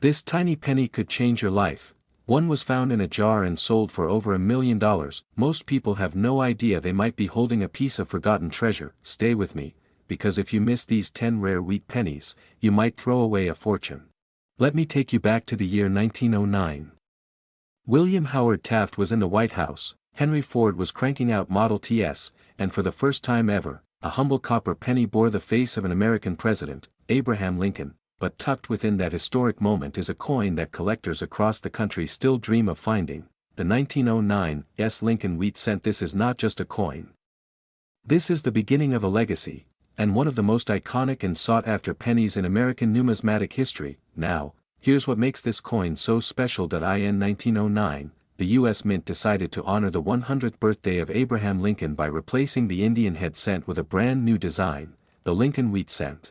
This tiny penny could change your life. One was found in a jar and sold for over $1 million. Most people have no idea they might be holding a piece of forgotten treasure. Stay with me, because if you miss these 10 rare wheat pennies, you might throw away a fortune. Let me take you back to the year 1909. William Howard Taft was in the White House, Henry Ford was cranking out Model Ts, and for the first time ever, a humble copper penny bore the face of an American president, Abraham Lincoln. But tucked within that historic moment is a coin that collectors across the country still dream of finding, the 1909 S Lincoln wheat cent. This is not just a coin. This is the beginning of a legacy, and one of the most iconic and sought-after pennies in American numismatic history. Now, here's what makes this coin so special. In 1909, the U.S. Mint decided to honor the 100th birthday of Abraham Lincoln by replacing the Indian head cent with a brand new design, the Lincoln wheat cent.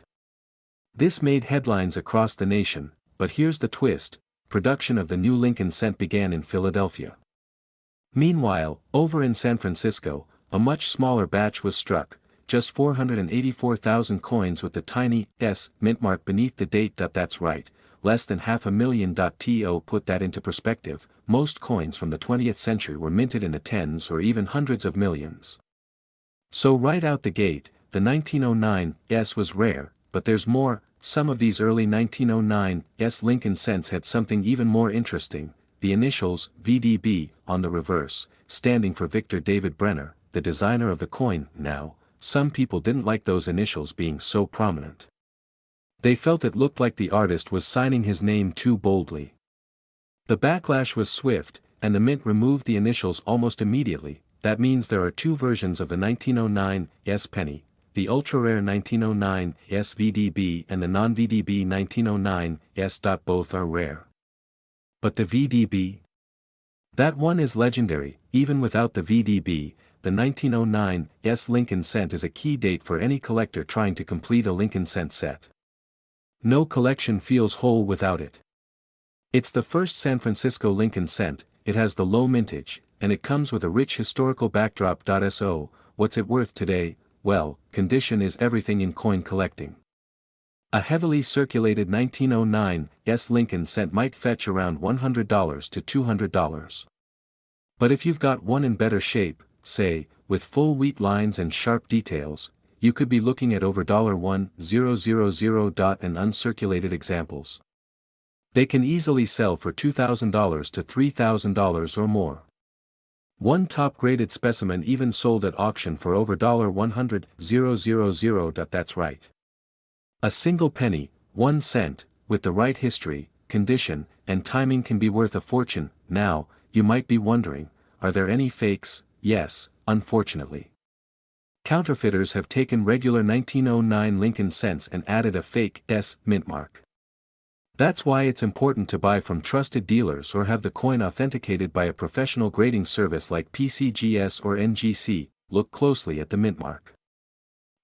This made headlines across the nation, but here's the twist: production of the new Lincoln cent began in Philadelphia. Meanwhile, over in San Francisco, a much smaller batch was struck, just 484,000 coins with the tiny S mint mark beneath the date. That's right, less than 500,000. To put that into perspective, most coins from the 20th century were minted in the tens or even hundreds of millions. So right out the gate, the 1909 S was rare. But there's more. Some of these early 1909 S Lincoln cents had something even more interesting: the initials VDB on the reverse, standing for Victor David Brenner, the designer of the coin. Now, some people didn't like those initials being so prominent. They felt it looked like the artist was signing his name too boldly. The backlash was swift, and the mint removed the initials almost immediately. That means there are two versions of the 1909 S penny: the ultra-rare 1909 S VDB and the non-VDB 1909 S. Both are rare. But the VDB? That one is legendary. Even without the VDB, the 1909 S Lincoln cent is a key date for any collector trying to complete a Lincoln cent set. No collection feels whole without it. It's the first San Francisco Lincoln cent, it has the low mintage, and it comes with a rich historical backdrop. So, what's it worth today? Well, condition is everything in coin collecting. A heavily circulated 1909 S Lincoln cent might fetch around $100 to $200. But if you've got one in better shape, say, with full wheat lines and sharp details, you could be looking at over $1,000. And uncirculated examples. They can easily sell for $2,000 to $3,000 or more. One top-graded specimen even sold at auction for over $100,000. That's right. A single penny, 1 cent, with the right history, condition, and timing can be worth a fortune. Now, you might be wondering, are there any fakes? Yes, unfortunately. Counterfeiters have taken regular 1909 Lincoln cents and added a fake S mint mark. That's why it's important to buy from trusted dealers or have the coin authenticated by a professional grading service like PCGS or NGC. Look closely at the mint mark.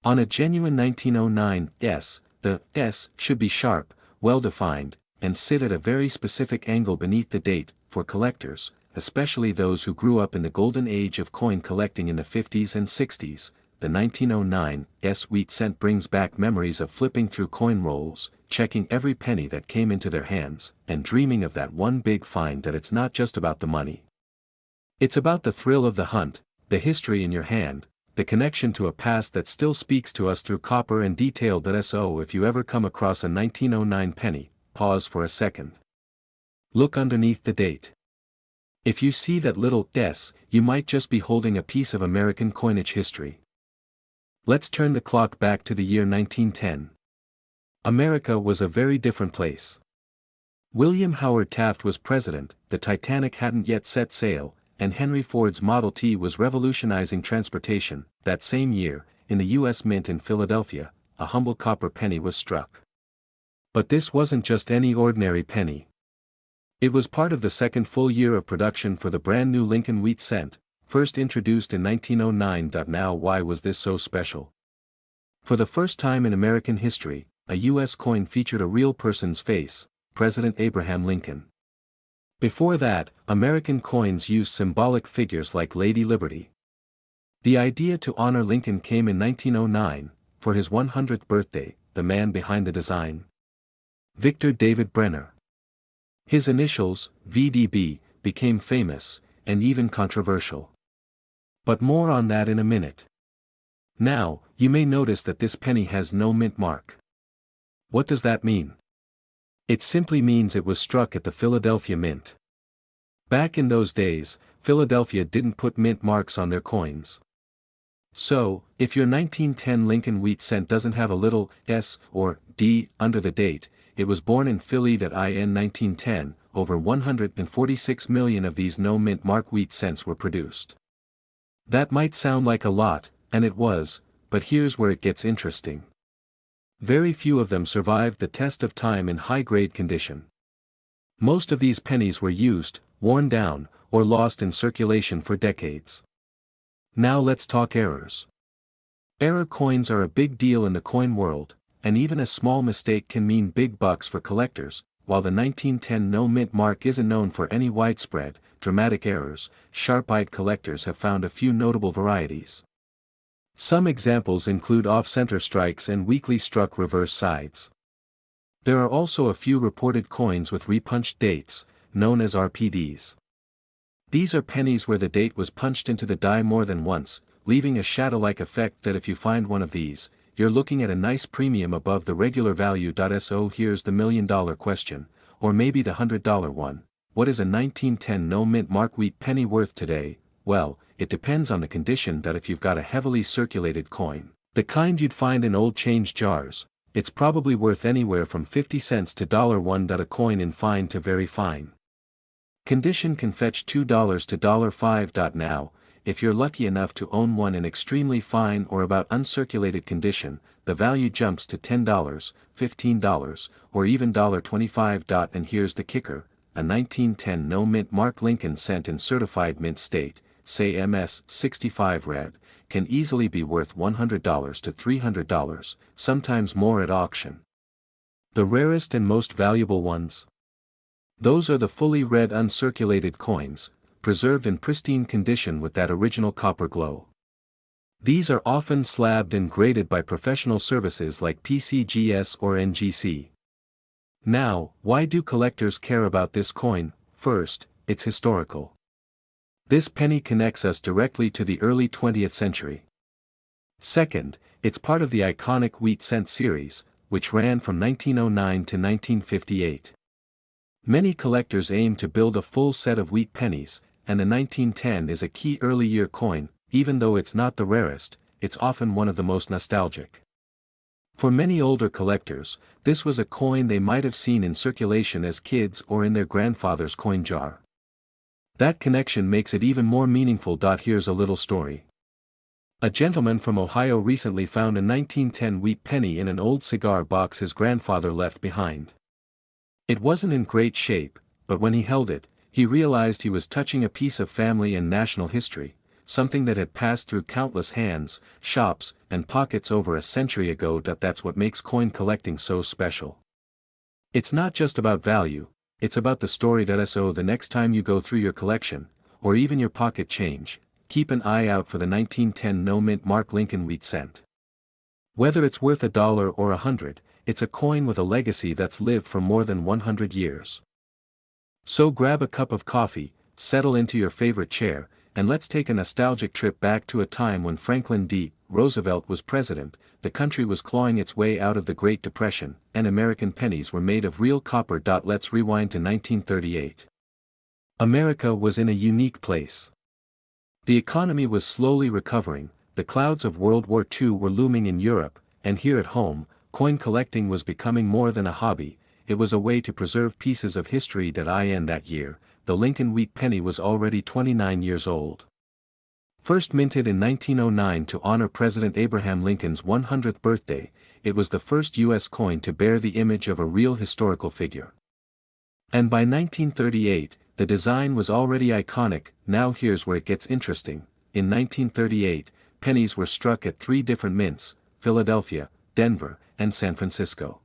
On a genuine 1909 S, the S should be sharp, well-defined, and sit at a very specific angle beneath the date. For collectors, especially those who grew up in the golden age of coin collecting in the 50s and 60s, the 1909 S wheat cent brings back memories of flipping through coin rolls, checking every penny that came into their hands, and dreaming of that one big find. That it's not just about the money. It's about the thrill of the hunt, the history in your hand, the connection to a past that still speaks to us through copper and detail. So if you ever come across a 1909 penny, pause for a second. Look underneath the date. If you see that little S, you might just be holding a piece of American coinage history. Let's turn the clock back to the year 1910. America was a very different place. William Howard Taft was president, the Titanic hadn't yet set sail, and Henry Ford's Model T was revolutionizing transportation. That same year, in the U.S. Mint in Philadelphia, a humble copper penny was struck. But this wasn't just any ordinary penny. It was part of the second full year of production for the brand new Lincoln wheat cent, first introduced in 1909. Now, why was this so special? For the first time in American history, a U.S. coin featured a real person's face, President Abraham Lincoln. Before that, American coins used symbolic figures like Lady Liberty. The idea to honor Lincoln came in 1909, for his 100th birthday. The man behind the design? Victor David Brenner. His initials, VDB, became famous, and even controversial. But more on that in a minute. Now, you may notice that this penny has no mint mark. What does that mean? It simply means it was struck at the Philadelphia Mint. Back in those days, Philadelphia didn't put mint marks on their coins. So, if your 1910 Lincoln wheat cent doesn't have a little S or D under the date, it was born in Philly.in 1910, over 146 million of these no mint mark wheat cents were produced. That might sound like a lot, and it was, but here's where it gets interesting. Very few of them survived the test of time in high-grade condition. Most of these pennies were used, worn down, or lost in circulation for decades. Now let's talk errors. Error coins are a big deal in the coin world, and even a small mistake can mean big bucks for collectors. While the 1910 no mint mark isn't known for any widespread, dramatic errors, sharp-eyed collectors have found a few notable varieties. Some examples include off-center strikes and weakly struck reverse sides. There are also a few reported coins with repunched dates, known as RPDs. These are pennies where the date was punched into the die more than once, leaving a shadow-like effect that if you find one of these, you're looking at a nice premium above the regular value. So here's the $1 million question, or maybe the $100 one. What is a 1910 no mint mark wheat penny worth today? Well, it depends on the condition. If you've got a heavily circulated coin, the kind you'd find in old change jars, it's probably worth anywhere from 50 cents to $1. A coin in fine to very fine condition can fetch $2 to $5. Now, if you're lucky enough to own one in extremely fine or about uncirculated condition, the value jumps to $10, $15, or even $25. And here's the kicker, a 1910 no mint mark Lincoln cent in certified mint state, say MS 65 red, can easily be worth $100 to $300, sometimes more at auction. The rarest and most valuable ones? Those are the fully red uncirculated coins, preserved in pristine condition with that original copper glow. These are often slabbed and graded by professional services like PCGS or NGC. Now, why do collectors care about this coin? First, it's historical. This penny connects us directly to the early 20th century. Second, it's part of the iconic wheat cent series, which ran from 1909 to 1958. Many collectors aim to build a full set of wheat pennies, and the 1910 is a key early year coin. Even though it's not the rarest, it's often one of the most nostalgic. For many older collectors, this was a coin they might have seen in circulation as kids or in their grandfather's coin jar. That connection makes it even more meaningful. Here's a little story. A gentleman from Ohio recently found a 1910 wheat penny in an old cigar box his grandfather left behind. It wasn't in great shape, but when he held it, he realized he was touching a piece of family and national history, something that had passed through countless hands, shops, and pockets over a century ago. That's what makes coin collecting so special. It's not just about value, it's about the story. So the next time you go through your collection, or even your pocket change, keep an eye out for the 1910 no mint mark Lincoln wheat cent. Whether it's worth $1 or $100, it's a coin with a legacy that's lived for more than 100 years. So grab a cup of coffee, settle into your favorite chair, and let's take a nostalgic trip back to a time when Franklin D. Roosevelt was president, the country was clawing its way out of the Great Depression, and American pennies were made of real copper. Let's rewind to 1938. America was in a unique place. The economy was slowly recovering, the clouds of World War II were looming in Europe, and here at home, coin collecting was becoming more than a hobby, it was a way to preserve pieces of history. In that year, the Lincoln wheat penny was already 29 years old. First minted in 1909 to honor President Abraham Lincoln's 100th birthday, it was the first U.S. coin to bear the image of a real historical figure. And by 1938, the design was already iconic. Now here's where it gets interesting. In 1938, pennies were struck at 3 different mints, Philadelphia, Denver, and San Francisco.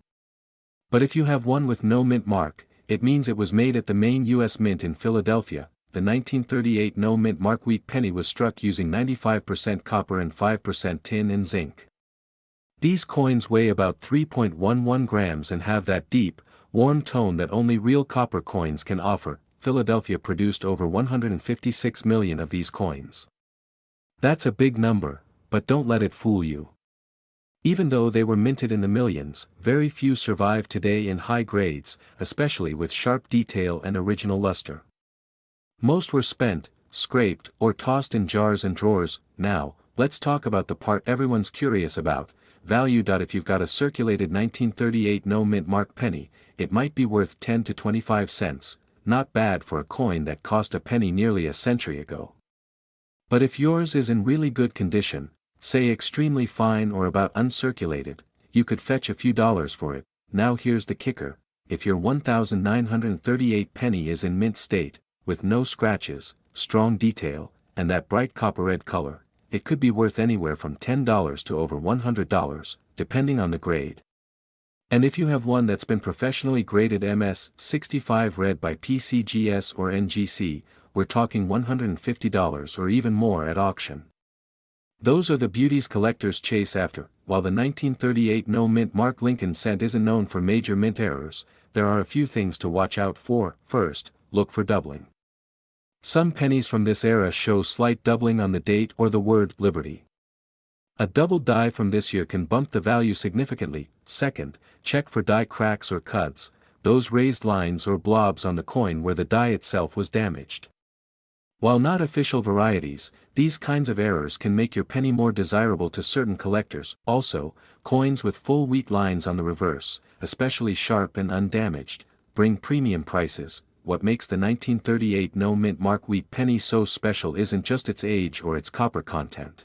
But if you have one with no mint mark, it means it was made at the main U.S. Mint in Philadelphia. The 1938 no mint mark wheat penny was struck using 95% copper and 5% tin and zinc. These coins weigh about 3.11 grams and have that deep, warm tone that only real copper coins can offer. Philadelphia produced over 156 million of these coins. That's a big number, but don't let it fool you. Even though they were minted in the millions, very few survive today in high grades, especially with sharp detail and original luster. Most were spent, scraped, or tossed in jars and drawers. Now, let's talk about the part everyone's curious about, value. If you've got a circulated 1938 no-mint mark penny, it might be worth 10 to 25 cents, not bad for a coin that cost a penny nearly a century ago. But if yours is in really good condition, say extremely fine or about uncirculated, you could fetch a few dollars for it. Now here's the kicker: if your 1938 penny is in mint state, with no scratches, strong detail, and that bright copper red color, it could be worth anywhere from $10 to over $100, depending on the grade. And if you have one that's been professionally graded MS-65 red by PCGS or NGC, we're talking $150 or even more at auction. Those are the beauties collectors chase after. While the 1938 no-mint mark Lincoln cent isn't known for major mint errors, there are a few things to watch out for. First, look for doubling. Some pennies from this era show slight doubling on the date or the word Liberty. A double die from this year can bump the value significantly. Second, check for die cracks or cuts, those raised lines or blobs on the coin where the die itself was damaged. While not official varieties, these kinds of errors can make your penny more desirable to certain collectors. Also, coins with full wheat lines on the reverse, especially sharp and undamaged, bring premium prices. What makes the 1938 no-mint mark wheat penny so special isn't just its age or its copper content.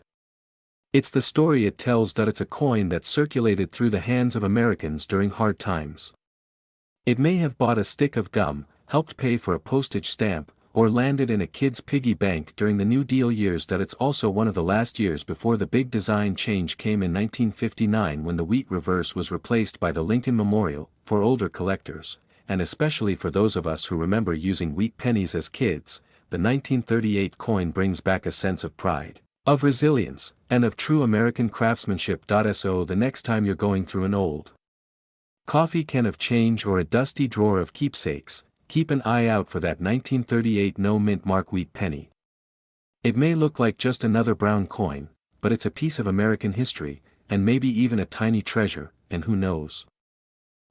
It's the story it tells. It's a coin that circulated through the hands of Americans during hard times. It may have bought a stick of gum, helped pay for a postage stamp, or landed in a kid's piggy bank during the New Deal years. It's also one of the last years before the big design change came in 1959, when the wheat reverse was replaced by the Lincoln Memorial. For older collectors, and especially for those of us who remember using wheat pennies as kids, the 1938 coin brings back a sense of pride, of resilience, and of true American craftsmanship. So the next time you're going through an old coffee can of change or a dusty drawer of keepsakes, keep an eye out for that 1938 no-mint mark wheat penny. It may look like just another brown coin, but it's a piece of American history, and maybe even a tiny treasure, and who knows?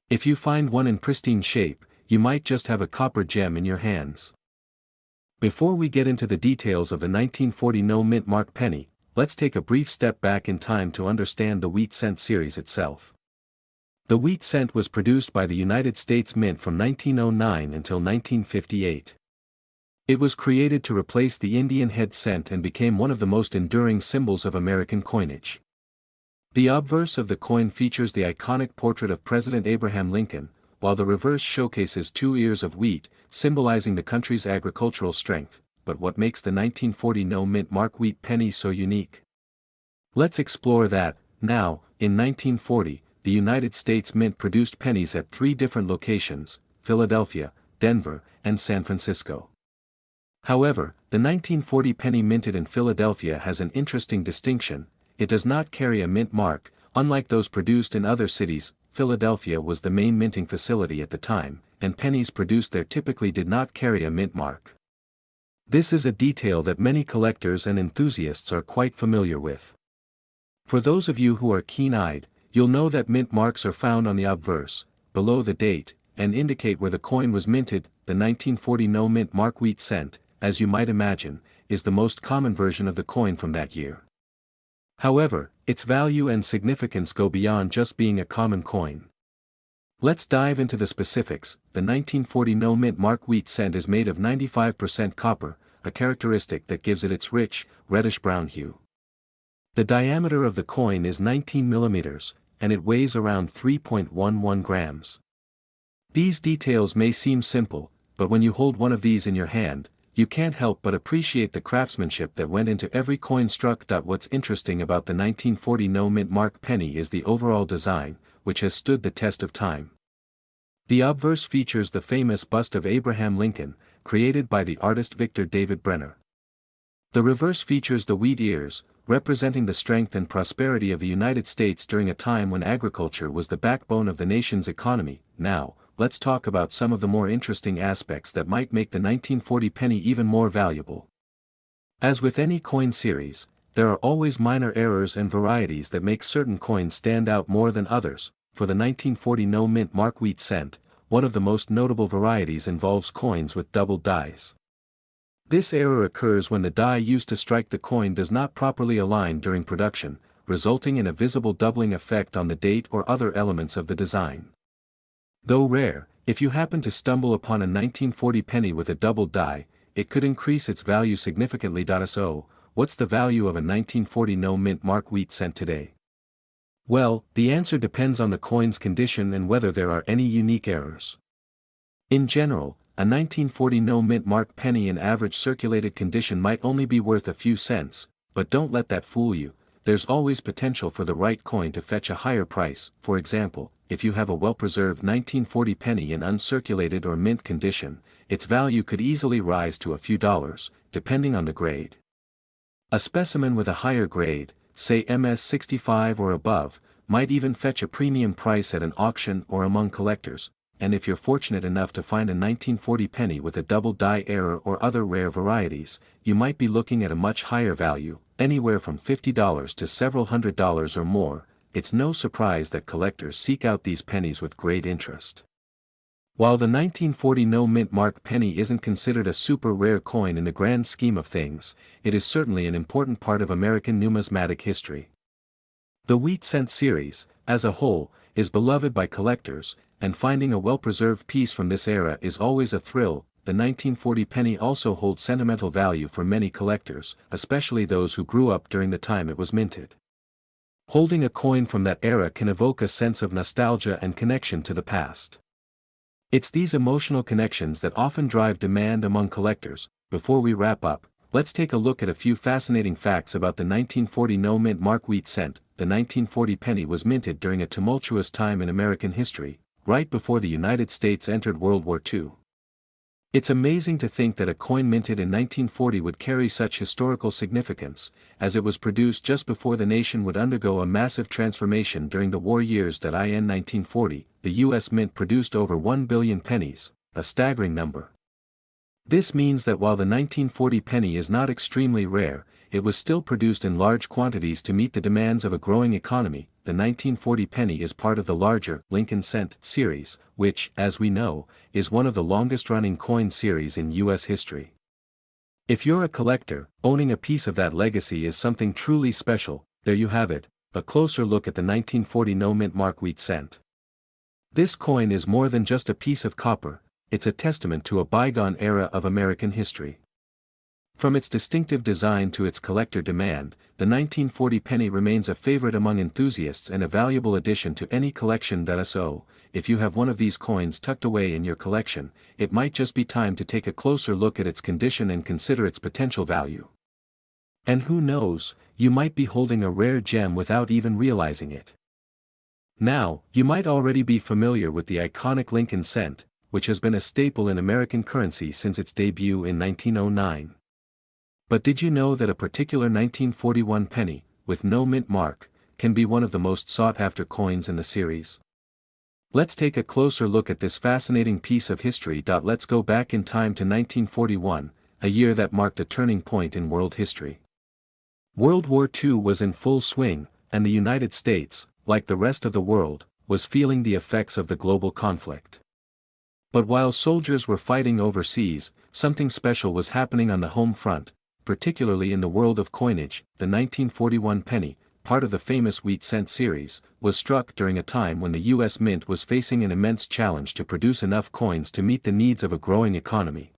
If you find one in pristine shape, you might just have a copper gem in your hands. Before we get into the details of the 1940 no-mint mark penny, let's take a brief step back in time to understand the wheat cent series itself. The wheat cent was produced by the United States Mint from 1909 until 1958. It was created to replace the Indian head cent and became one of the most enduring symbols of American coinage. The obverse of the coin features the iconic portrait of President Abraham Lincoln, while the reverse showcases 2 ears of wheat, symbolizing the country's agricultural strength. But what makes the 1940 no-mint mark wheat penny so unique? Let's explore that. Now, in 1940, the United States Mint produced pennies at 3 different locations: Philadelphia, Denver, and San Francisco. However, the 1940 penny minted in Philadelphia has an interesting distinction: it does not carry a mint mark. Unlike those produced in other cities, Philadelphia was the main minting facility at the time, and pennies produced there typically did not carry a mint mark. This is a detail that many collectors and enthusiasts are quite familiar with. For those of you who are keen-eyed, you'll know that mint marks are found on the obverse, below the date, and indicate where the coin was minted. The 1940 no-mint mark wheat cent, as you might imagine, is the most common version of the coin from that year. However, its value and significance go beyond just being a common coin. Let's dive into the specifics. The 1940 no-mint mark wheat cent is made of 95% copper, a characteristic that gives it its rich, reddish-brown hue. The diameter of the coin is 19 millimeters, and it weighs around 3.11 grams. These details may seem simple, but when you hold one of these in your hand, you can't help but appreciate the craftsmanship that went into every coin struck. What's interesting about the 1940 no-mint mark penny is the overall design, which has stood the test of time. The obverse features the famous bust of Abraham Lincoln, created by the artist Victor David Brenner. The reverse features the wheat ears, representing the strength and prosperity of the United States during a time when agriculture was the backbone of the nation's economy. Now, let's talk about some of the more interesting aspects that might make the 1940 penny even more valuable. As with any coin series, there are always minor errors and varieties that make certain coins stand out more than others. For the 1940 no mint mark wheat cent, one of the most notable varieties involves coins with doubled dies. This error occurs when the die used to strike the coin does not properly align during production, resulting in a visible doubling effect on the date or other elements of the design. Though rare, if you happen to stumble upon a 1940 penny with a doubled die, it could increase its value significantly. So, what's the value of a 1940 no mint mark wheat cent today? Well, the answer depends on the coin's condition and whether there are any unique errors. In general, a 1940 no mint mark penny in average circulated condition might only be worth a few cents, but don't let that fool you. There's always potential for the right coin to fetch a higher price. For example, if you have a well-preserved 1940 penny in uncirculated or mint condition, its value could easily rise to a few dollars, depending on the grade. A specimen with a higher grade, say MS-65 or above, might even fetch a premium price at an auction or among collectors, and if you're fortunate enough to find a 1940 penny with a double die error or other rare varieties, you might be looking at a much higher value, anywhere from $50 to several $100s or more. It's no surprise that collectors seek out these pennies with great interest. While the 1940 no mint mark penny isn't considered a super rare coin in the grand scheme of things, it is certainly an important part of American numismatic history. The wheat cent series, as a whole, is beloved by collectors, and finding a well-preserved piece from this era is always a thrill. The 1940 penny also holds sentimental value for many collectors, especially those who grew up during the time it was minted. Holding a coin from that era can evoke a sense of nostalgia and connection to the past. It's these emotional connections that often drive demand among collectors. Before we wrap up, let's take a look at a few fascinating facts about the 1940 no mint mark wheat cent. The 1940 penny was minted during a tumultuous time in American history, right before the United States entered World War II. It's amazing to think that a coin minted in 1940 would carry such historical significance, as it was produced just before the nation would undergo a massive transformation during the war years. In 1940, the U.S. Mint produced over 1 billion pennies, a staggering number. This means that while the 1940 penny is not extremely rare, it was still produced in large quantities to meet the demands of a growing economy. The 1940 penny is part of the larger Lincoln Cent series, which, as we know, is one of the longest-running coin series in U.S. history. If you're a collector, owning a piece of that legacy is something truly special. There you have it, a closer look at the 1940 no mint mark wheat cent. This coin is more than just a piece of copper, it's a testament to a bygone era of American history. From its distinctive design to its collector demand, the 1940 penny remains a favorite among enthusiasts and a valuable addition to any collection. So, if you have one of these coins tucked away in your collection, it might just be time to take a closer look at its condition and consider its potential value. And who knows, you might be holding a rare gem without even realizing it. Now, you might already be familiar with the iconic Lincoln Cent, which has been a staple in American currency since its debut in 1909. But did you know that a particular 1941 penny, with no mint mark, can be one of the most sought-after coins in the series? Let's take a closer look at this fascinating piece of history. Let's go back in time to 1941, a year that marked a turning point in world history. World War II was in full swing, and the United States, like the rest of the world, was feeling the effects of the global conflict. But while soldiers were fighting overseas, something special was happening on the home front, particularly in the world of coinage. The 1941 penny, part of the famous wheat cent series, was struck during a time when the U.S. Mint was facing an immense challenge to produce enough coins to meet the needs of a growing economy.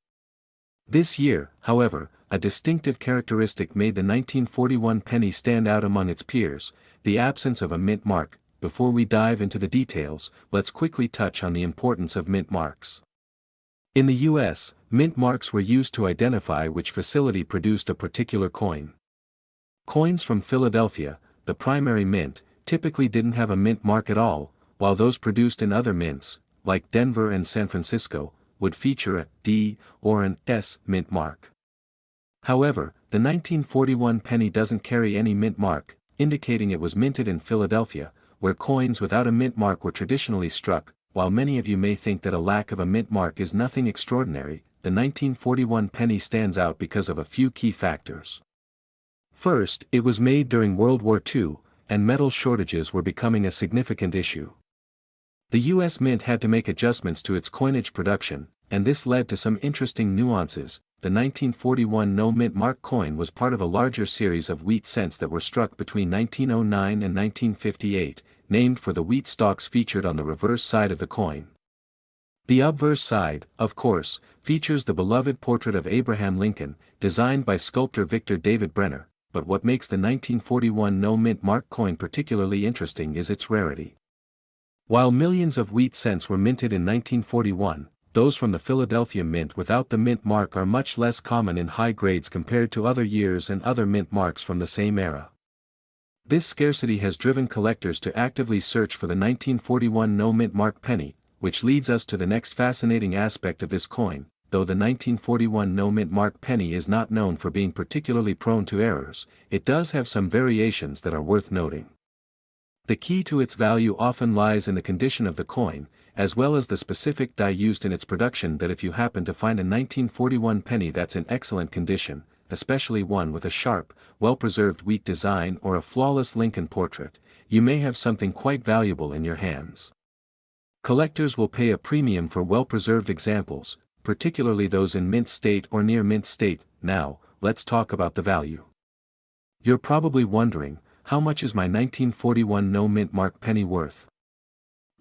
This year, however, a distinctive characteristic made the 1941 penny stand out among its peers: the absence of a mint mark. Before we dive into the details, let's quickly touch on the importance of mint marks. In the U.S., mint marks were used to identify which facility produced a particular coin. Coins from Philadelphia, the primary mint, typically didn't have a mint mark at all, while those produced in other mints, like Denver and San Francisco, would feature a D or an S mint mark. However, the 1941 penny doesn't carry any mint mark, indicating it was minted in Philadelphia, where coins without a mint mark were traditionally struck. while many of you may think that a lack of a mint mark is nothing extraordinary, the 1941 penny stands out because of a few key factors. First, it was made during World War II, and metal shortages were becoming a significant issue. The U.S. Mint had to make adjustments to its coinage production, and this led to some interesting nuances. The 1941 no-mint mark coin was part of a larger series of wheat cents that were struck between 1909 and 1958, named for the wheat stalks featured on the reverse side of the coin. The obverse side, of course, features the beloved portrait of Abraham Lincoln, designed by sculptor Victor David Brenner, but what makes the 1941 no-mint mark coin particularly interesting is its rarity. While millions of wheat cents were minted in 1941, those from the Philadelphia Mint without the mint mark are much less common in high grades compared to other years and other mint marks from the same era. This scarcity has driven collectors to actively search for the 1941 no-mint mark penny, which leads us to the next fascinating aspect of this coin. Though the 1941 no-mint mark penny is not known for being particularly prone to errors, it does have some variations that are worth noting. The key to its value often lies in the condition of the coin, as well as the specific die used in its production. That if you happen to find a 1941 penny that's in excellent condition, especially one with a sharp, well-preserved wheat design or a flawless Lincoln portrait, you may have something quite valuable in your hands. Collectors will pay a premium for well-preserved examples, particularly those in mint state or near mint state. Now, let's talk about the value. You're probably wondering, how much is my 1941 no-mint mark penny worth?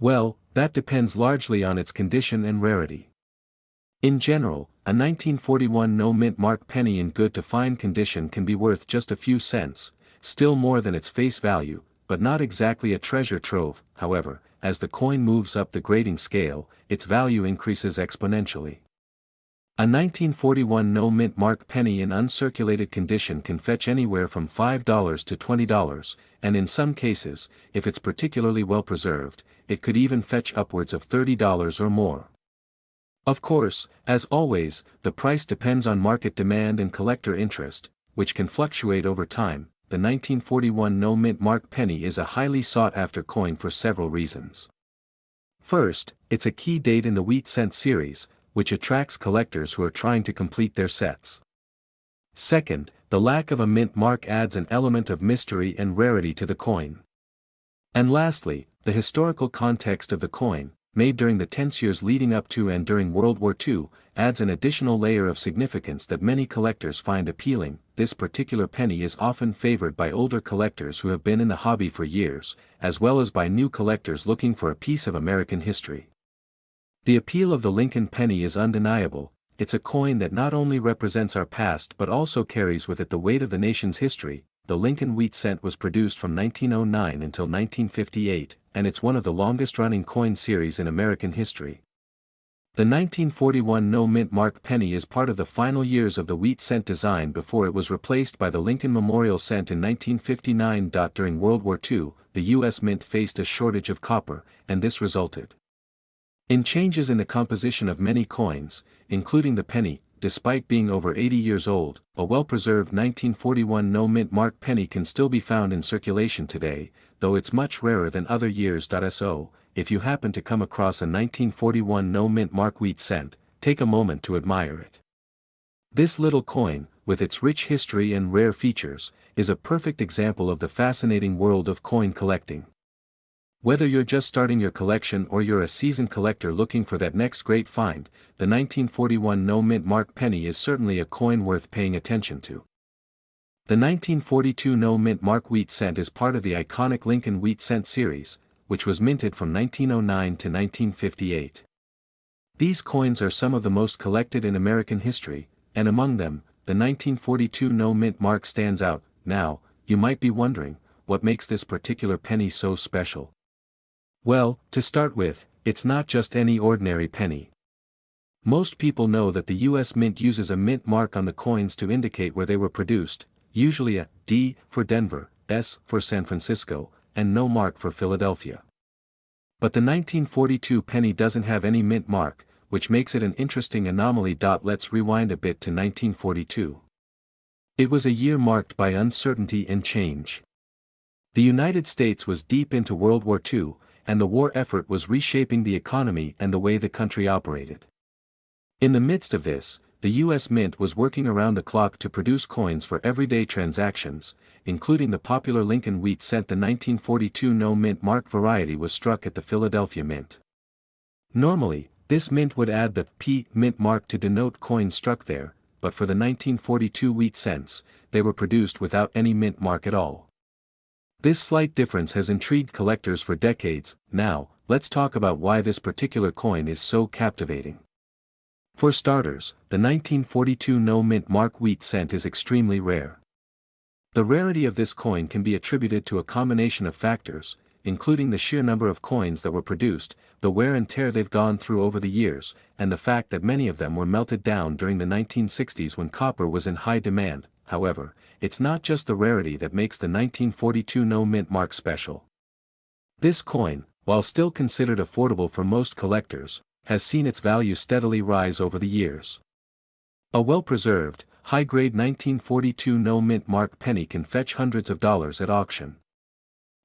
Well, that depends largely on its condition and rarity. In general, a 1941 no-mint mark penny in good to fine condition can be worth just a few cents, still more than its face value, but not exactly a treasure trove. However, as the coin moves up the grading scale, its value increases exponentially. A 1941 no-mint mark penny in uncirculated condition can fetch anywhere from $5 to $20, and in some cases, if it's particularly well preserved, it could even fetch upwards of $30 or more. Of course, as always, the price depends on market demand and collector interest, which can fluctuate over time. The 1941 no-mint mark penny is a highly sought-after coin for several reasons. First, it's a key date in the wheat cent series, which attracts collectors who are trying to complete their sets. Second, the lack of a mint mark adds an element of mystery and rarity to the coin. And lastly, the historical context of the coin, made during the tense years leading up to and during World War II, adds an additional layer of significance that many collectors find appealing. This particular penny is often favored by older collectors who have been in the hobby for years, as well as by new collectors looking for a piece of American history. The appeal of the Lincoln penny is undeniable. It's a coin that not only represents our past but also carries with it the weight of the nation's history. The Lincoln wheat cent was produced from 1909 until 1958, and it's one of the longest-running coin series in American history. The 1941 no-mint mark penny is part of the final years of the wheat cent design before it was replaced by the Lincoln Memorial Cent in 1959. During World War II, the U.S. Mint faced a shortage of copper, and this resulted in changes in the composition of many coins, including the penny. Despite being over 80 years old, a well-preserved 1941 no-mint mark penny can still be found in circulation today, though it's much rarer than other years. So, if you happen to come across a 1941 no-mint mark wheat cent, take a moment to admire it. This little coin, with its rich history and rare features, is a perfect example of the fascinating world of coin collecting. Whether you're just starting your collection or you're a seasoned collector looking for that next great find, the 1941 no-mint mark penny is certainly a coin worth paying attention to. The 1942 no-mint mark wheat cent is part of the iconic Lincoln wheat cent series, which was minted from 1909 to 1958. These coins are some of the most collected in American history, and among them, the 1942 no-mint mark stands out. Now, you might be wondering, what makes this particular penny so special? Well, to start with, it's not just any ordinary penny. Most people know that the U.S. Mint uses a mint mark on the coins to indicate where they were produced, usually a D for Denver, S for San Francisco, and no mark for Philadelphia. But the 1942 penny doesn't have any mint mark, which makes it an interesting anomaly. Let's rewind a bit to 1942. It was a year marked by uncertainty and change. The United States was deep into World War II, and the war effort was reshaping the economy and the way the country operated. In the midst of this, the U.S. Mint was working around the clock to produce coins for everyday transactions, including the popular Lincoln wheat cent. The 1942 no-mint mark variety was struck at the Philadelphia Mint. Normally, this mint would add the P mint mark to denote coins struck there, but for the 1942 wheat cents, they were produced without any mint mark at all. This slight difference has intrigued collectors for decades. Now, let's talk about why this particular coin is so captivating. For starters, the 1942 no-mint mark wheat cent is extremely rare. The rarity of this coin can be attributed to a combination of factors, including the sheer number of coins that were produced, the wear and tear they've gone through over the years, and the fact that many of them were melted down during the 1960s when copper was in high demand. However, it's not just the rarity that makes the 1942 no-mint mark special. This coin, while still considered affordable for most collectors, has seen its value steadily rise over the years. A well-preserved, high-grade 1942 no-mint mark penny can fetch hundreds of dollars at auction.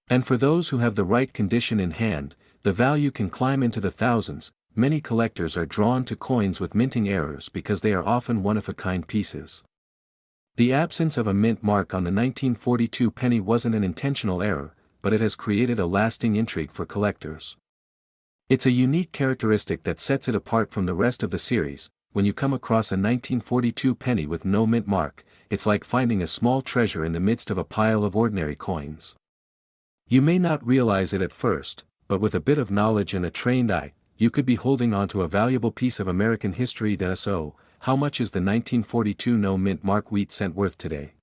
And for those who have the right condition in hand, the value can climb into the thousands. Many collectors are drawn to coins with minting errors because they are often one-of-a-kind pieces. The absence of a mint mark on the 1942 penny wasn't an intentional error, but it has created a lasting intrigue for collectors. It's a unique characteristic that sets it apart from the rest of the series. When you come across a 1942 penny with no mint mark, it's like finding a small treasure in the midst of a pile of ordinary coins. You may not realize it at first, but with a bit of knowledge and a trained eye, you could be holding onto a valuable piece of American history. So, how much is the 1942 no-mint mark wheat cent worth today?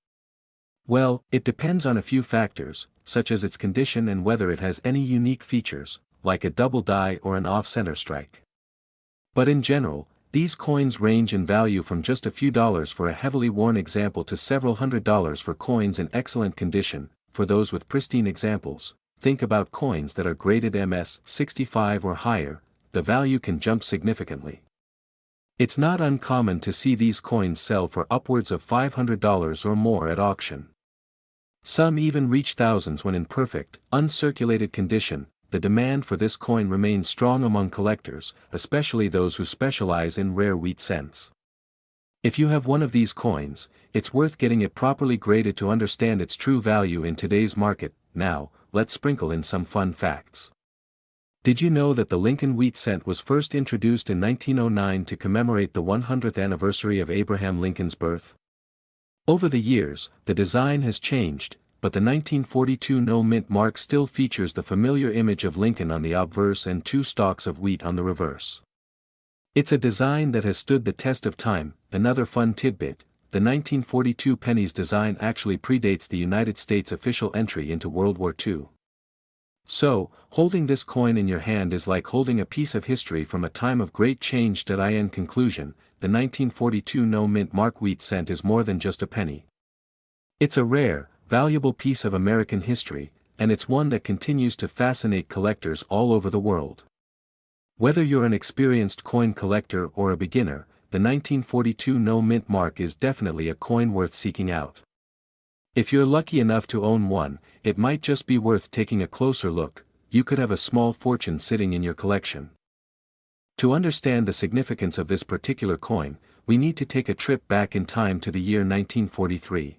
Well, it depends on a few factors, such as its condition and whether it has any unique features, like a double die or an off-center strike. But in general, these coins range in value from just a few dollars for a heavily worn example to several $100s for coins in excellent condition. For those with pristine examples, think about coins that are graded MS 65 or higher, the value can jump significantly. It's not uncommon to see these coins sell for upwards of $500 or more at auction. Some even reach thousands when in perfect, uncirculated condition. The demand for this coin remains strong among collectors, especially those who specialize in rare wheat cents. If you have one of these coins, it's worth getting it properly graded to understand its true value in today's market. Now, let's sprinkle in some fun facts. Did you know that the Lincoln wheat cent was first introduced in 1909 to commemorate the 100th anniversary of Abraham Lincoln's birth? Over the years, the design has changed, but the 1942 no-mint mark still features the familiar image of Lincoln on the obverse and two stalks of wheat on the reverse. It's a design that has stood the test of time. Another fun tidbit, the 1942 penny's design actually predates the United States' official entry into World War II. So, holding this coin in your hand is like holding a piece of history from a time of great change. In conclusion, the 1942 no-mint mark wheat cent is more than just a penny. It's a rare, valuable piece of American history, and it's one that continues to fascinate collectors all over the world. Whether you're an experienced coin collector or a beginner, the 1942 no-mint mark is definitely a coin worth seeking out. If you're lucky enough to own one, it might just be worth taking a closer look. You could have a small fortune sitting in your collection. To understand the significance of this particular coin, we need to take a trip back in time to the year 1943.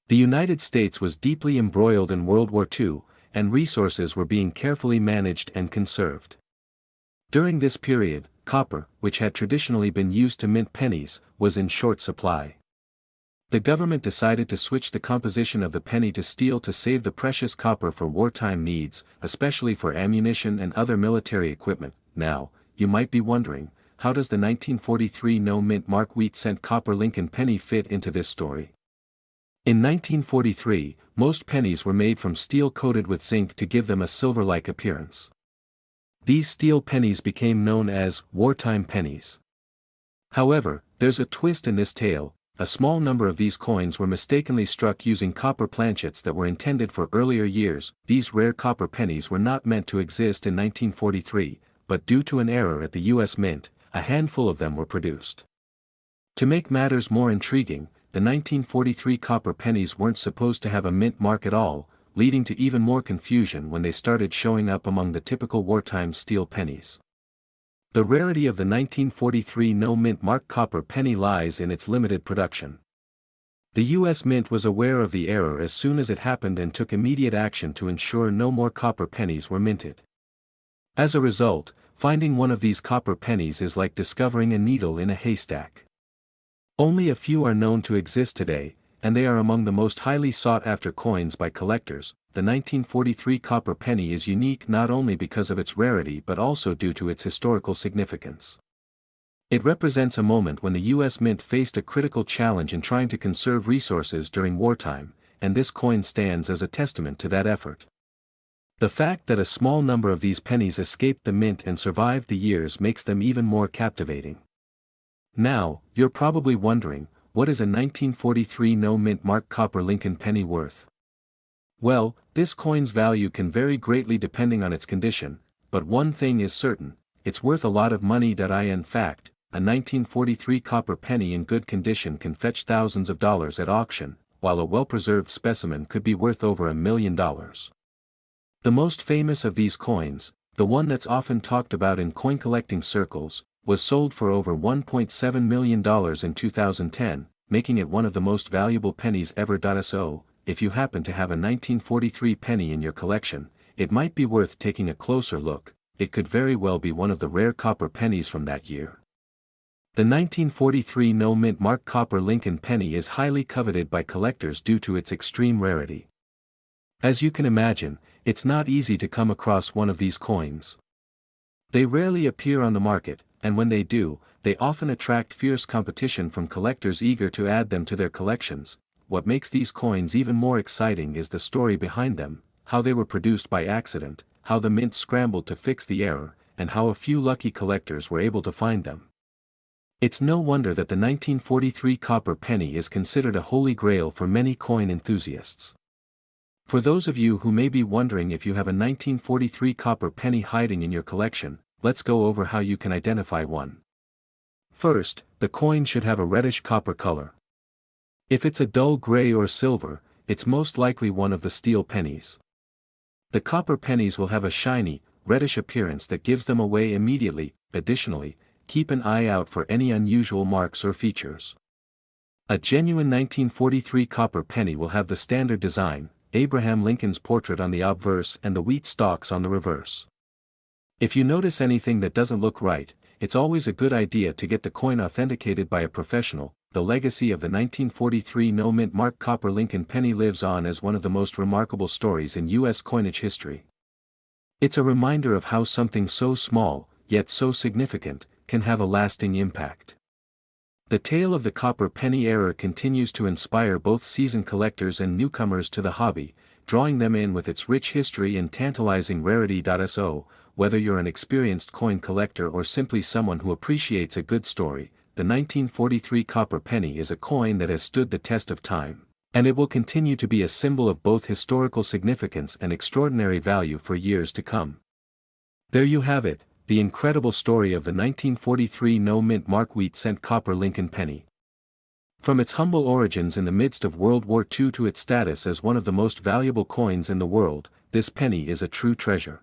The United States was deeply embroiled in World War II, and resources were being carefully managed and conserved. During this period, copper, which had traditionally been used to mint pennies, was in short supply. The government decided to switch the composition of the penny to steel to save the precious copper for wartime needs, especially for ammunition and other military equipment. Now, you might be wondering, how does the 1943 no-mint mark wheat cent copper Lincoln penny fit into this story? In 1943, most pennies were made from steel coated with zinc to give them a silver-like appearance. These steel pennies became known as wartime pennies. However, there's a twist in this tale. A small number of these coins were mistakenly struck using copper planchets that were intended for earlier years. These rare copper pennies were not meant to exist in 1943, but due to an error at the U.S. Mint, a handful of them were produced. To make matters more intriguing, the 1943 copper pennies weren't supposed to have a mint mark at all. leading to even more confusion when they started showing up among the typical wartime steel pennies. The rarity of the 1943 no-mint mark copper penny lies in its limited production. The U.S. Mint was aware of the error as soon as it happened and took immediate action to ensure no more copper pennies were minted. As a result, finding one of these copper pennies is like discovering a needle in a haystack. Only a few are known to exist today, and they are among the most highly sought-after coins by collectors. The 1943 copper penny is unique not only because of its rarity but also due to its historical significance. It represents a moment when the U.S. Mint faced a critical challenge in trying to conserve resources during wartime, and this coin stands as a testament to that effort. The fact that a small number of these pennies escaped the mint and survived the years makes them even more captivating. Now, you're probably wondering, what is a 1943 no-mint mark copper Lincoln penny worth? Well, this coin's value can vary greatly depending on its condition, but one thing is certain, it's worth a lot of money. In fact, a 1943 copper penny in good condition can fetch thousands of dollars at auction, while a well-preserved specimen could be worth over $1 million. The most famous of these coins, the one that's often talked about in coin collecting circles, was sold for over $1.7 million in 2010, making it one of the most valuable pennies ever. So, if you happen to have a 1943 penny in your collection, it might be worth taking a closer look. It could very well be one of the rare copper pennies from that year. The 1943 no-mint mark copper Lincoln penny is highly coveted by collectors due to its extreme rarity. As you can imagine, it's not easy to come across one of these coins. They rarely appear on the market, and when they do, they often attract fierce competition from collectors eager to add them to their collections. What makes these coins even more exciting is the story behind them, how they were produced by accident, how the mint scrambled to fix the error, and how a few lucky collectors were able to find them. It's no wonder that the 1943 copper penny is considered a holy grail for many coin enthusiasts. For those of you who may be wondering if you have a 1943 copper penny hiding in your collection, let's go over how you can identify one. First, the coin should have a reddish copper color. If it's a dull gray or silver, it's most likely one of the steel pennies. The copper pennies will have a shiny, reddish appearance that gives them away immediately. Additionally, keep an eye out for any unusual marks or features. A genuine 1943 copper penny will have the standard design, Abraham Lincoln's portrait on the obverse and the wheat stalks on the reverse. If you notice anything that doesn't look right, it's always a good idea to get the coin authenticated by a professional. The legacy of the 1943 no-mint mark copper Lincoln penny lives on as one of the most remarkable stories in U.S. coinage history. It's a reminder of how something so small, yet so significant, can have a lasting impact. The tale of the copper penny era continues to inspire both seasoned collectors and newcomers to the hobby, drawing them in with its rich history and tantalizing rarity. So, whether you're an experienced coin collector or simply someone who appreciates a good story, the 1943 copper penny is a coin that has stood the test of time, and it will continue to be a symbol of both historical significance and extraordinary value for years to come. There you have it, the incredible story of the 1943 no-mint mark wheat-cent copper Lincoln penny. From its humble origins in the midst of World War II to its status as one of the most valuable coins in the world, this penny is a true treasure.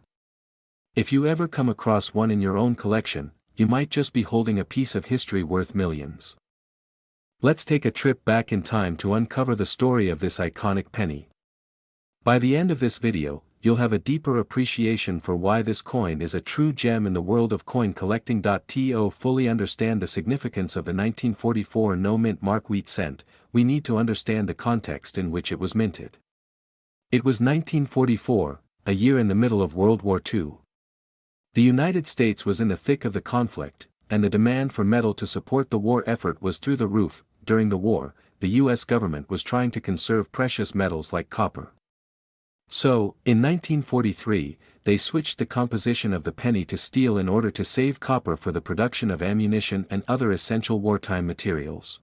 If you ever come across one in your own collection, you might just be holding a piece of history worth millions. Let's take a trip back in time to uncover the story of this iconic penny. By the end of this video, you'll have a deeper appreciation for why this coin is a true gem in the world of coin collecting. To fully understand the significance of the 1944 no-mint mark wheat-cent, we need to understand the context in which it was minted. It was 1944, a year in the middle of World War II. The United States was in the thick of the conflict, and the demand for metal to support the war effort was through the roof. During the war, the U.S. government was trying to conserve precious metals like copper. So, in 1943, they switched the composition of the penny to steel in order to save copper for the production of ammunition and other essential wartime materials.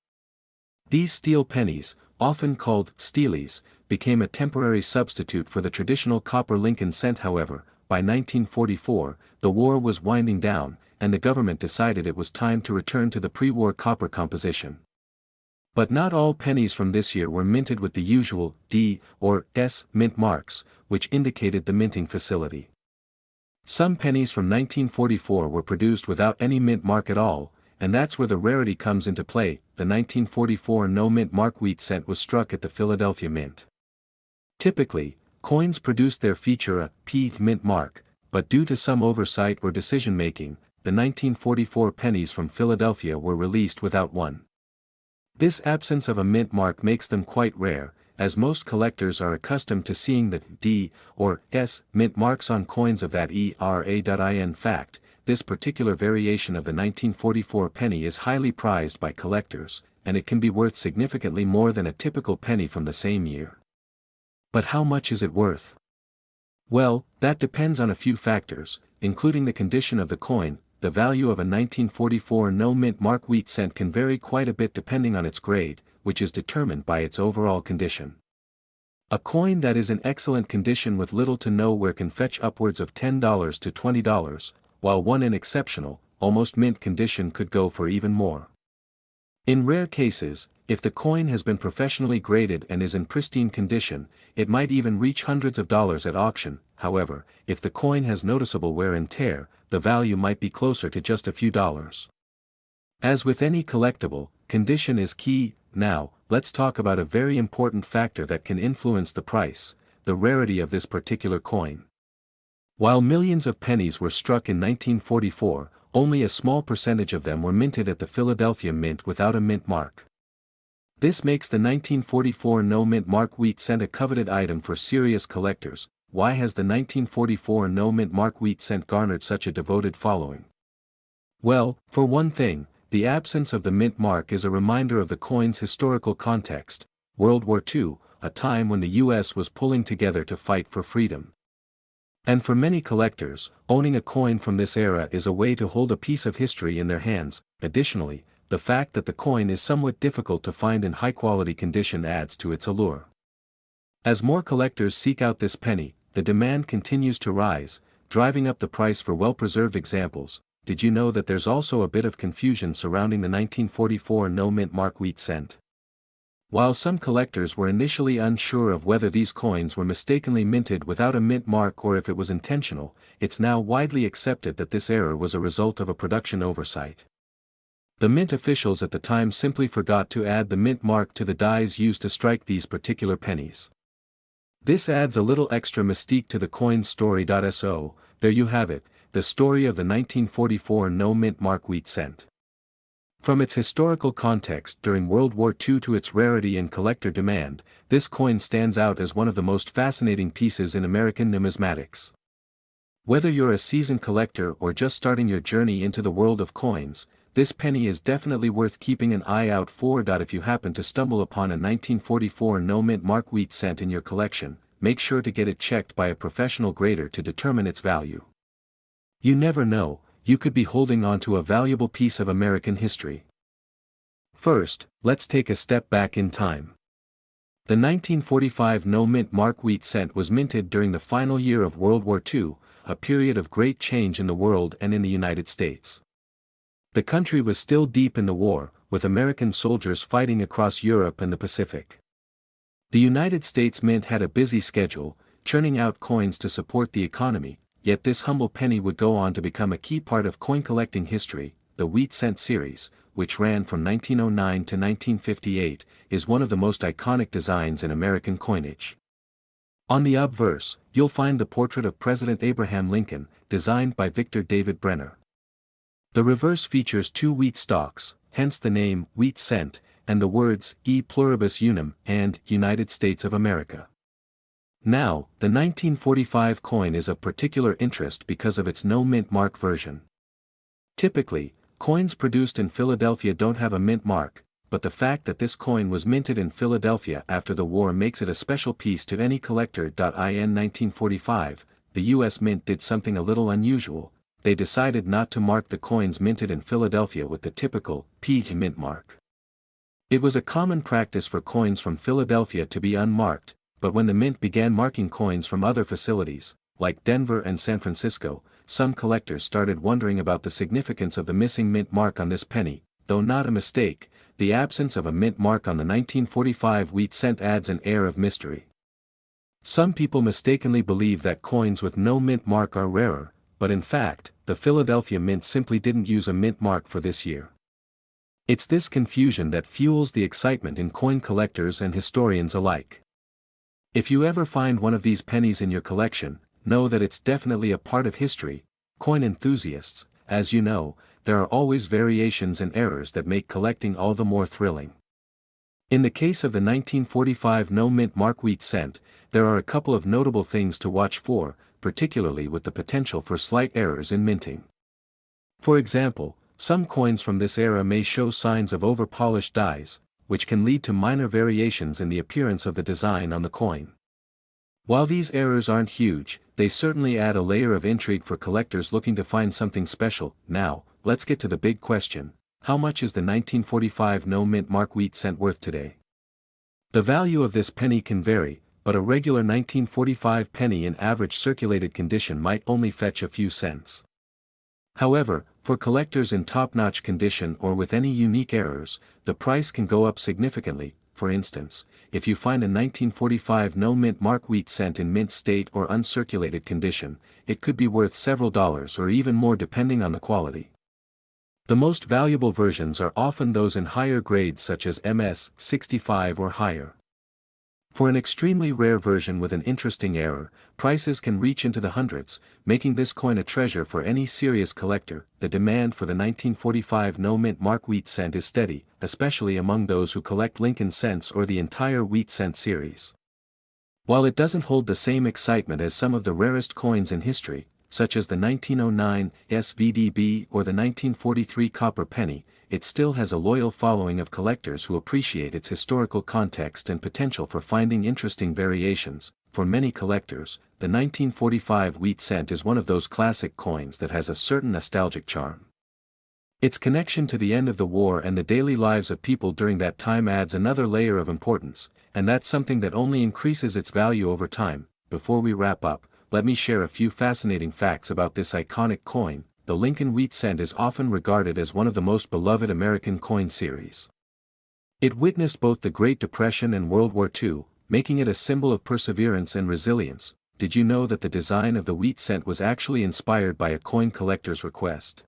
These steel pennies, often called steelies, became a temporary substitute for the traditional copper Lincoln cent. However, by 1944, the war was winding down, and the government decided it was time to return to the pre-war copper composition. But not all pennies from this year were minted with the usual D or S mint marks, which indicated the minting facility. Some pennies from 1944 were produced without any mint mark at all, and that's where the rarity comes into play. The 1944 no mint mark wheat cent was struck at the Philadelphia Mint. Typically, coins produced there feature a P mint mark, but due to some oversight or decision-making, the 1944 pennies from Philadelphia were released without one. This absence of a mint mark makes them quite rare, as most collectors are accustomed to seeing the D or S mint marks on coins of that era. In fact, this particular variation of the 1944 penny is highly prized by collectors, and it can be worth significantly more than a typical penny from the same year. But how much is it worth? Well, that depends on a few factors, including the condition of the coin. The value of a 1944 no mint mark wheat cent can vary quite a bit depending on its grade, which is determined by its overall condition. A coin that is in excellent condition with little to no wear can fetch upwards of $10 to $20, while one in exceptional, almost mint condition could go for even more. In rare cases, if the coin has been professionally graded and is in pristine condition, it might even reach hundreds of dollars at auction. However, if the coin has noticeable wear and tear, the value might be closer to just a few dollars. As with any collectible, condition is key. Now, let's talk about a very important factor that can influence the price: the rarity of this particular coin. While millions of pennies were struck in 1944, only a small percentage of them were minted at the Philadelphia Mint without a mint mark. This makes the 1944 no mint mark wheat cent a coveted item for serious collectors. Why has the 1944 no mint mark wheat cent garnered such a devoted following? Well, for one thing, the absence of the mint mark is a reminder of the coin's historical context: World War II, a time when the US was pulling together to fight for freedom. And for many collectors, owning a coin from this era is a way to hold a piece of history in their hands. Additionally, the fact that the coin is somewhat difficult to find in high-quality condition adds to its allure. As more collectors seek out this penny, the demand continues to rise, driving up the price for well-preserved examples. Did you know that there's also a bit of confusion surrounding the 1944 no mint mark wheat cent? While some collectors were initially unsure of whether these coins were mistakenly minted without a mint mark or if it was intentional, it's now widely accepted that this error was a result of a production oversight. The mint officials at the time simply forgot to add the mint mark to the dies used to strike these particular pennies. This adds a little extra mystique to the coin's story. So, there you have it, the story of the 1944 no mint mark wheat cent. From its historical context during World War II to its rarity and collector demand, this coin stands out as one of the most fascinating pieces in American numismatics. Whether you're a seasoned collector or just starting your journey into the world of coins, this penny is definitely worth keeping an eye out for. If you happen to stumble upon a 1944 no mint mark wheat cent in your collection, make sure to get it checked by a professional grader to determine its value. You never know, you could be holding on to a valuable piece of American history. First, let's take a step back in time. The 1945 no mint mark wheat cent was minted during the final year of World War II, a period of great change in the world and in the United States. The country was still deep in the war, with American soldiers fighting across Europe and the Pacific. The United States Mint had a busy schedule, churning out coins to support the economy, yet this humble penny would go on to become a key part of coin collecting history. The Wheat Cent series, which ran from 1909 to 1958, is one of the most iconic designs in American coinage. On the obverse, you'll find the portrait of President Abraham Lincoln, designed by Victor David Brenner. The reverse features two wheat stalks, hence the name Wheat Cent, and the words E Pluribus Unum and United States of America. Now, the 1945 coin is of particular interest because of its no mint mark version. Typically, coins produced in Philadelphia don't have a mint mark, but the fact that this coin was minted in Philadelphia after the war makes it a special piece to any collector. In 1945, the U.S. Mint did something a little unusual. They decided not to mark the coins minted in Philadelphia with the typical P mint mark. It was a common practice for coins from Philadelphia to be unmarked, but when the mint began marking coins from other facilities, like Denver and San Francisco, some collectors started wondering about the significance of the missing mint mark on this penny. though not a mistake, the absence of a mint mark on the 1945 wheat cent adds an air of mystery. Some people mistakenly believe that coins with no mint mark are rarer, but in fact, the Philadelphia Mint simply didn't use a mint mark for this year. It's this confusion that fuels the excitement in coin collectors and historians alike. If you ever find one of these pennies in your collection, know that it's definitely a part of history. Coin enthusiasts, as you know, there are always variations and errors that make collecting all the more thrilling. In the case of the 1945 no mint mark wheat cent, there are a couple of notable things to watch for, particularly with the potential for slight errors in minting. For example, some coins from this era may show signs of over-polished dies, which can lead to minor variations in the appearance of the design on the coin. While these errors aren't huge, they certainly add a layer of intrigue for collectors looking to find something special. Now, let's get to the big question: how much is the 1945 no mint mark wheat cent worth today? The value of this penny can vary, but a regular 1945 penny in average circulated condition might only fetch a few cents. However, for collectors in top-notch condition or with any unique errors, the price can go up significantly. For instance, if you find a 1945 no mint mark wheat cent in mint state or uncirculated condition, it could be worth several dollars or even more depending on the quality. The most valuable versions are often those in higher grades such as MS 65 or higher. For an extremely rare version with an interesting error, prices can reach into the hundreds, making this coin a treasure for any serious collector. The demand for the 1945 no mint mark wheat cent is steady, especially among those who collect Lincoln cents or the entire wheat cent series. While it doesn't hold the same excitement as some of the rarest coins in history, such as the 1909 S VDB or the 1943 copper penny, it still has a loyal following of collectors who appreciate its historical context and potential for finding interesting variations. For many collectors, the 1945 wheat cent is one of those classic coins that has a certain nostalgic charm. Its connection to the end of the war and the daily lives of people during that time adds another layer of importance, and that's something that only increases its value over time. Before we wrap up, let me share a few fascinating facts about this iconic coin. The Lincoln wheat cent is often regarded as one of the most beloved American coin series. It witnessed both the Great Depression and World War II, making it a symbol of perseverance and resilience. Did you know that the design of the wheat cent was actually inspired by a coin collector's request?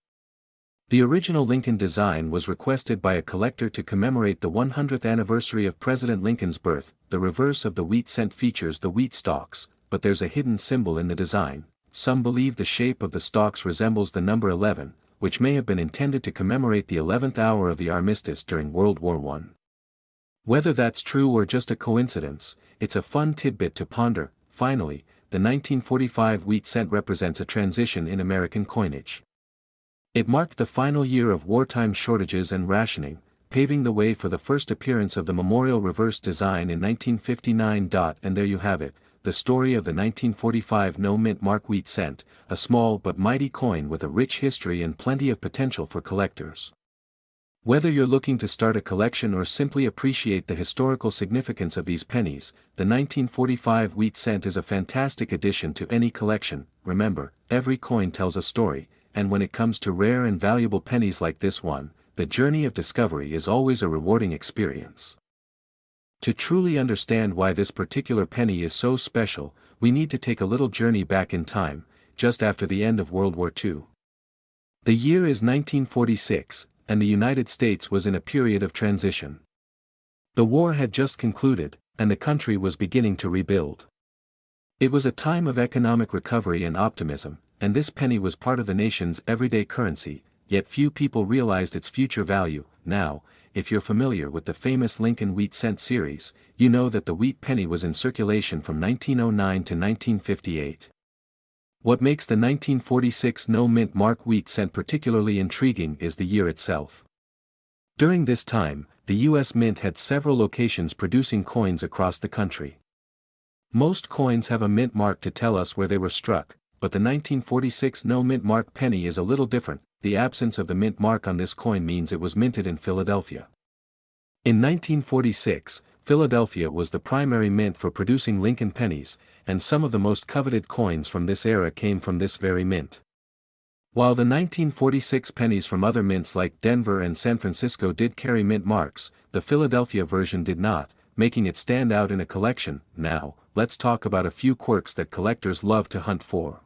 The original Lincoln design was requested by a collector to commemorate the 100th anniversary of President Lincoln's birth. The reverse of the wheat cent features the wheat stalks, but there's a hidden symbol in the design. Some believe the shape of the stalks resembles the number 11, which may have been intended to commemorate the 11th hour of the armistice during World War I. Whether that's true or just a coincidence, it's a fun tidbit to ponder. Finally, the 1945 wheat cent represents a transition in American coinage. It marked the final year of wartime shortages and rationing, paving the way for the first appearance of the memorial reverse design in 1959. And there you have it, the story of the 1945 no mint mark wheat cent, a small but mighty coin with a rich history and plenty of potential for collectors. Whether you're looking to start a collection or simply appreciate the historical significance of these pennies, the 1945 wheat cent is a fantastic addition to any collection. Remember, every coin tells a story, and when it comes to rare and valuable pennies like this one, the journey of discovery is always a rewarding experience. To truly understand why this particular penny is so special, we need to take a little journey back in time, just after the end of World War II. The year is 1946, and the United States was in a period of transition. The war had just concluded, and the country was beginning to rebuild. It was a time of economic recovery and optimism, and this penny was part of the nation's everyday currency, yet few people realized its future value. Now, if you're familiar with the famous Lincoln wheat cent series, you know that the wheat penny was in circulation from 1909 to 1958. What makes the 1946 no mint mark wheat cent particularly intriguing is the year itself. During this time, the U.S. Mint had several locations producing coins across the country. Most coins have a mint mark to tell us where they were struck, but the 1946 no mint mark penny is a little different. The absence of the mint mark on this coin means it was minted in Philadelphia. In 1946, Philadelphia was the primary mint for producing Lincoln pennies, and some of the most coveted coins from this era came from this very mint. While the 1946 pennies from other mints like Denver and San Francisco did carry mint marks, the Philadelphia version did not, making it stand out in a collection. Now, let's talk about a few quirks that collectors love to hunt for.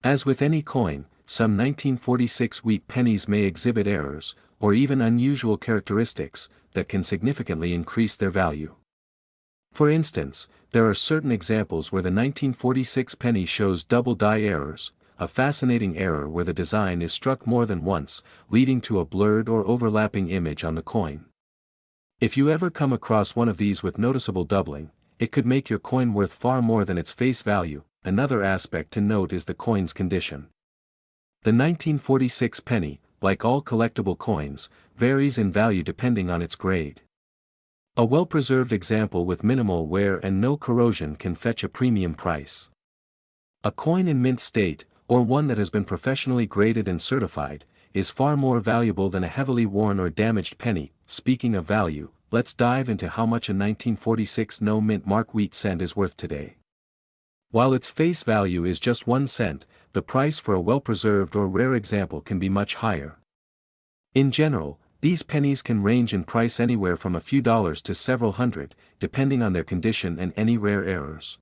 As with any coin, some 1946 wheat pennies may exhibit errors, or even unusual characteristics, that can significantly increase their value. For instance, there are certain examples where the 1946 penny shows double die errors, a fascinating error where the design is struck more than once, leading to a blurred or overlapping image on the coin. If you ever come across one of these with noticeable doubling, it could make your coin worth far more than its face value. Another aspect to note is the coin's condition. The 1946 penny, like all collectible coins, varies in value depending on its grade. A well-preserved example with minimal wear and no corrosion can fetch a premium price. A coin in mint state, or one that has been professionally graded and certified, is far more valuable than a heavily worn or damaged penny. Speaking of value, let's dive into how much a 1946 no mint mark wheat cent is worth today. While its face value is just 1 cent, the price for a well-preserved or rare example can be much higher. In general, these pennies can range in price anywhere from a few dollars to several hundred, depending on their condition and any rare errors.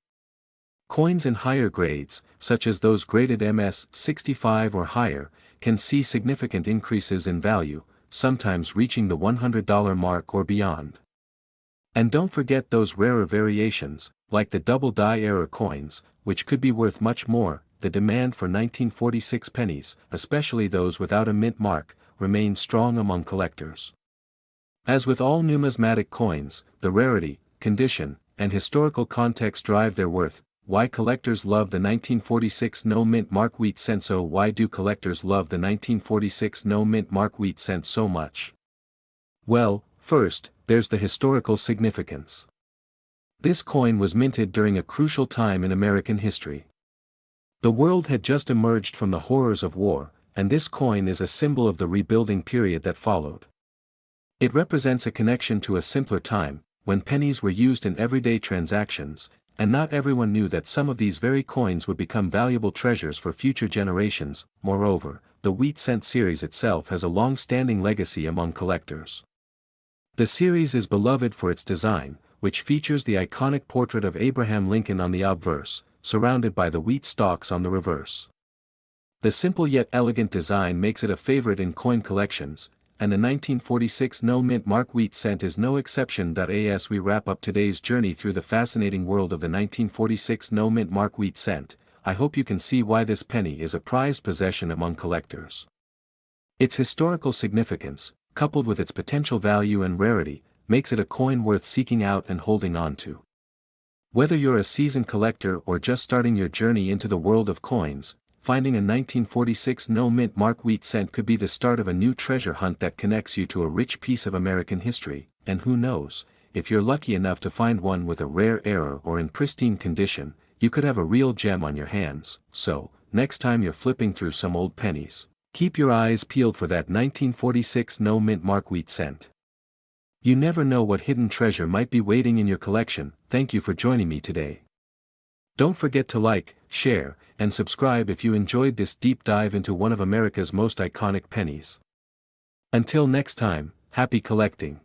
Coins in higher grades, such as those graded MS 65 or higher, can see significant increases in value, sometimes reaching the $100 mark or beyond. And don't forget those rarer variations, like the double die error coins, which could be worth much more. The demand for 1946 pennies, especially those without a mint mark, remains strong among collectors. As with all numismatic coins, the rarity, condition, and historical context drive their worth. Why collectors love the 1946 no mint mark wheat cent? So why do collectors love the 1946 no mint mark wheat cent so much? Well, first, there's the historical significance. This coin was minted during a crucial time in American history. The world had just emerged from the horrors of war, and this coin is a symbol of the rebuilding period that followed. It represents a connection to a simpler time, when pennies were used in everyday transactions, and not everyone knew that some of these very coins would become valuable treasures for future generations. Moreover, the wheat cent series itself has a long-standing legacy among collectors. The series is beloved for its design, which features the iconic portrait of Abraham Lincoln on the obverse, surrounded by the wheat stalks on the reverse. The simple yet elegant design makes it a favorite in coin collections, and the 1946 no mint mark wheat cent is no exception. As we wrap up today's journey through the fascinating world of the 1946 no mint mark wheat cent, I hope you can see why this penny is a prized possession among collectors. Its historical significance, coupled with its potential value and rarity, makes it a coin worth seeking out and holding on to. Whether you're a seasoned collector or just starting your journey into the world of coins, finding a 1946 no mint mark wheat cent could be the start of a new treasure hunt that connects you to a rich piece of American history. And who knows, if you're lucky enough to find one with a rare error or in pristine condition, you could have a real gem on your hands. So, next time you're flipping through some old pennies, keep your eyes peeled for that 1946 no mint mark wheat cent. You never know what hidden treasure might be waiting in your collection. Thank you for joining me today. Don't forget to like, share, and subscribe if you enjoyed this deep dive into one of America's most iconic pennies. Until next time, happy collecting.